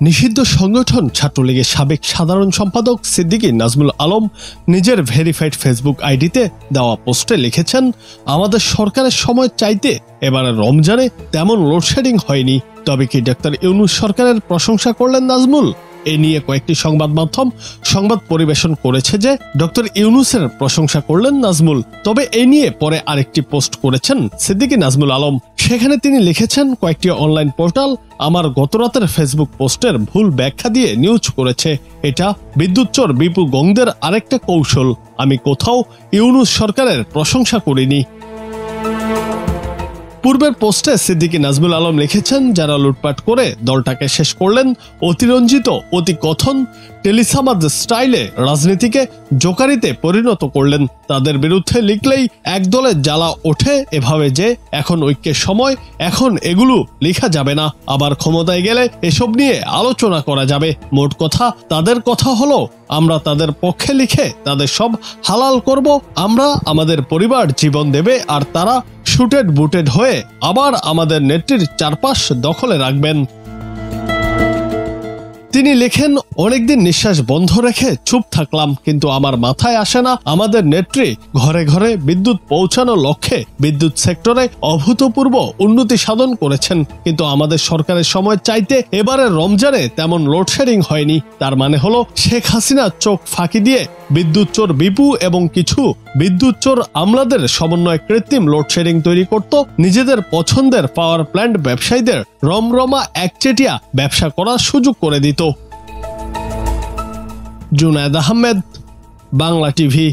নিষিদ্ধ সংগঠন ছাত্রলীগের সাবেক সাধারণ সম্পাদক সিদ্দিকী নাজমুল আলম নিজের ভেরিফাইড ফেসবুক আইডিতে দেওয়া পোস্টে লিখেছেন, আমাদের সরকারের সময় চাইতে এবারে রমজানে তেমন লোডশেডিং হয়নি। তবে কি ডক্টর ইউনূস সরকারের প্রশংসা করলেন নাজমুল? এ নিয়ে কয়েকটি সংবাদ মাধ্যম সংবাদ পরিবেশন করেছে যে ডক্টর ইউনূসের প্রশংসা করলেন নাজমুল। তবে এ নিয়ে পরে আরেকটি পোস্ট করেছেন সিদ্দিকী নাজমুল আলম। সেখানে তিনি লিখেছেন, কয়েকটি অনলাইন পোর্টাল আমার গতরাতের ফেসবুক পোস্টের ভুল ব্যাখ্যা দিয়ে নিউজ করেছে। এটা বিদ্যুৎ চোর বিপু গংদের আরেকটা কৌশল। আমি কোথাও ইউনূস সরকারের প্রশংসা করিনি। পূর্বের পোস্টে সিদ্দিকী নাজমুল আলম লিখেছেন, যারা লুটপাট করে দলটাকে শেষ করলেন, অতিরঞ্জিত অতিকথন টেলিসামাদ স্টাইলে রাজনীতিকে জোকারিতে পরিণত করলেন, তাদের বিরুদ্ধে লিখলেই একদলের জ্বালা ওঠে এভাবে যে এখন ঐক্যের সময়, এখন এগুলো লেখা যাবে না, আবার ক্ষমতায় গেলে এসব নিয়ে আলোচনা করা যাবে। মোট কথা, তাদের কথা হলো আমরা তাদের পক্ষে লিখে তাদের সব হালাল করব, আমরা আমাদের পরিবার জীবন দেবে, আর তারা শুটেড বুটেড হয়ে আবার আমাদের নেত্রীর চারপাশ দখলে রাখবেন। তিনি লেখেন, অনেকদিন নিঃশ্বাস বন্ধ রেখে চুপ থাকলাম, কিন্তু আমার মাথায় আসে না আমাদের নেত্রী ঘরে ঘরে বিদ্যুৎ পৌঁছানোর লক্ষ্যে বিদ্যুৎ সেক্টরে অভূতপূর্ব উন্নতি সাধন করেছেন, কিন্তু আমাদের সরকারের সময় চাইতে এবারে রমজানে তেমন লোডশেডিং হয়নি। তার মানে হলো শেখ হাসিনা চোখ ফাঁকি দিয়ে বিদ্যুৎ চোর বিপু এবং কিছু বিদ্যুৎ চোর আমলাদের সমন্বয়ে কৃত্রিম লোডশেডিং তৈরি করত, নিজেদের পছন্দের পাওয়ার প্ল্যান্ট ব্যবসায়ীদের রমরমা একচেটিয়া ব্যবসা করার সুযোগ করে দিত। জুনায়েদ আহমেদ, বাংলা টিভি।